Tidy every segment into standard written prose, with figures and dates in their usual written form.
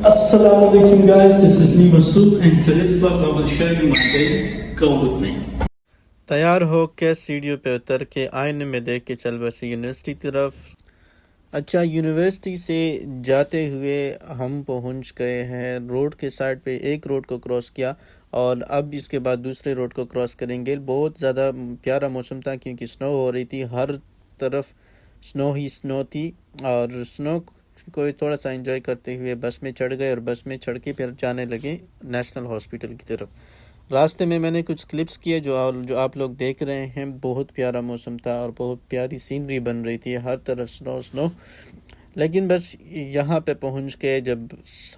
Assalamu alaikum guys, this is me Masood and today's vlog I will show you my day. Go with me. تیار ہو کے سیڑھیوں پہ اتر کے آئینے میں دیکھ کے چل بسے یونیورسٹی طرف۔ اچھا، یونیورسٹی سے جاتے ہوئے ہم پہنچ گئے ہیں روڈ کے سائڈ پہ، ایک روڈ کو کراس کیا اور اب اس کے بعد دوسرے روڈ کو کراس کریں گے۔ بہت زیادہ پیارا موسم تھا کیونکہ سنو ہو رہی تھی، ہر طرف سنو ہی سنو تھی، اور سنو کو تھوڑا سا انجوائے کرتے ہوئے بس میں چڑھ گئے اور بس میں چڑھ کے پھر جانے لگے نیشنل ہاسپٹل کی طرف۔ راستے میں میں نے کچھ کلپس کیے جو آپ لوگ دیکھ رہے ہیں۔ بہت پیارا موسم تھا اور بہت پیاری سینری بن رہی تھی، ہر طرف سنو سنو۔ لیکن بس یہاں پہ پہنچ کے جب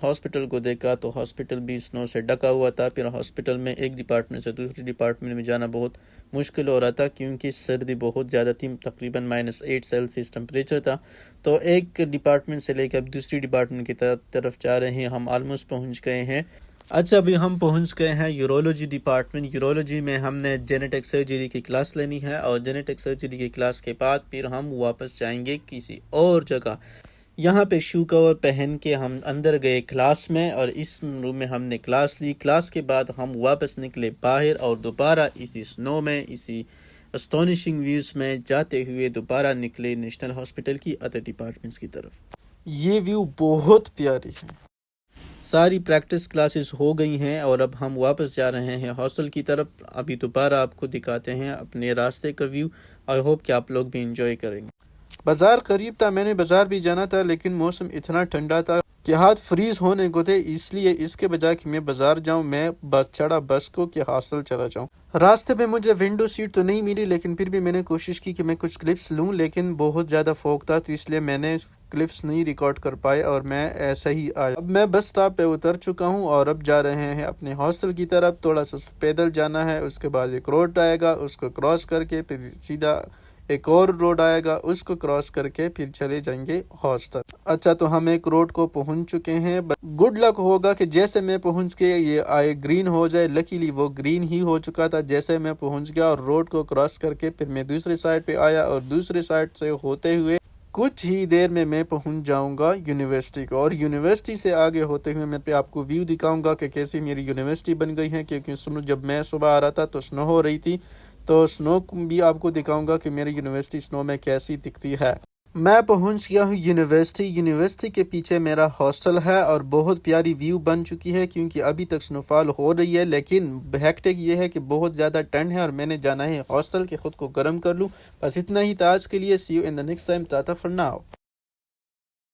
ہاسپٹل کو دیکھا تو ہاسپٹل بھی سنو سے ڈکا ہوا تھا۔ پھر ہاسپٹل میں ایک ڈپارٹمنٹ سے دوسری ڈپارٹمنٹ میں جانا بہت مشکل ہو رہا تھا کیونکہ سردی بہت زیادہ تھی، تقریباً -8 سیلسیس ٹمپریچر تھا۔ تو ایک ڈپارٹمنٹ سے لے کے اب دوسری ڈپارٹمنٹ کی طرف جا رہے ہیں، ہم آلموسٹ پہنچ گئے ہیں۔ اچھا، ابھی ہم پہنچ گئے ہیں یورولوجی ڈپارٹمنٹ۔ یورولوجی میں ہم نے جینیٹک سرجری کی کلاس لینی ہے اور جینیٹک سرجری کی کلاس کے بعد پھر ہم واپس جائیں گے کسی اور جگہ۔ یہاں پہ شو کور پہن کے ہم اندر گئے کلاس میں اور اس روم میں ہم نے کلاس لی۔ کلاس کے بعد ہم واپس نکلے باہر اور دوبارہ اسی سنو میں، اسی اسٹونشنگ ویوز میں جاتے ہوئے دوبارہ نکلے نیشنل ہاسپٹل کی ادر ڈپارٹمنٹس کی طرف۔ یہ ویو بہت پیاری ہے۔ ساری پریکٹس کلاسز ہو گئی ہیں اور اب ہم واپس جا رہے ہیں ہاسٹل کی طرف۔ ابھی دوبارہ آپ کو دکھاتے ہیں اپنے راستے کا ویو۔ آئی ہوپ کہ آپ لوگ بھی انجوائے کریں گے۔ بازار قریب تھا، میں نے بازار بھی جانا تھا لیکن موسم اتنا ٹھنڈا تھا کہ ہاتھ فریز ہونے کو تھے، اس لیے اس کے بجائے کہ میں بازار جاؤں میں بس چڑھا بس کو کہ ہاسٹل چلا جاؤں۔ راستے میں مجھے ونڈو سیٹ تو نہیں ملی لیکن پھر بھی میں نے کوشش کی کہ میں کچھ کلپس لوں، لیکن بہت زیادہ فوگ تھا تو اس لیے میں نے کلپس نہیں ریکارڈ کر پائے اور میں ایسا ہی آیا۔ اب میں بس سٹاپ پہ اتر چکا ہوں اور اب جا رہے ہیں اپنے ہاسٹل کی طرف۔ تھوڑا سا پیدل جانا ہے، اس کے بعد ایک روڈ آئے گا، اس کو کراس کر کے پھر سیدھا ایک اور روڈ آئے گا، اس کو کراس کر کے پھر چلے جائیں گے ہاسٹل۔ اچھا، تو ہم ایک روڈ کو پہنچ چکے ہیں۔ گڈ لک ہوگا کہ جیسے میں پہنچ کے یہ آئے گرین ہو جائے۔ لکیلی وہ گرین ہی ہو چکا تھا جیسے میں پہنچ گیا، اور روڈ کو کراس کر کے پھر میں دوسرے سائڈ پہ آیا اور دوسرے سائڈ سے ہوتے ہوئے کچھ ہی دیر میں پہنچ جاؤں گا یونیورسٹی کو، اور یونیورسٹی سے آگے ہوتے ہوئے میں پہ آپ کو ویو دکھاؤں گا کہ کیسی میری یونیورسٹی بن گئی ہے، کیونکہ جب میں صبح آ رہا تھا تو سنو ہو رہی تھی، تو سنو بھی آپ کو دکھاؤں گا کہ میری یونیورسٹی سنو میں کیسی دکھتی ہے۔ میں پہنچ گیا ہوں یونیورسٹی۔ یونیورسٹی کے پیچھے میرا ہاسٹل ہے اور بہت پیاری ویو بن چکی ہے کیونکہ ابھی تک سنو فال ہو رہی ہے، لیکن ہیکٹک یہ ہے کہ بہت زیادہ ٹھنڈ ہے اور میں نے جانا ہے ہاسٹل کے خود کو گرم کر لوں۔ بس اتنا ہی تھا آج کے لیے۔ See you in the next time, tata for now.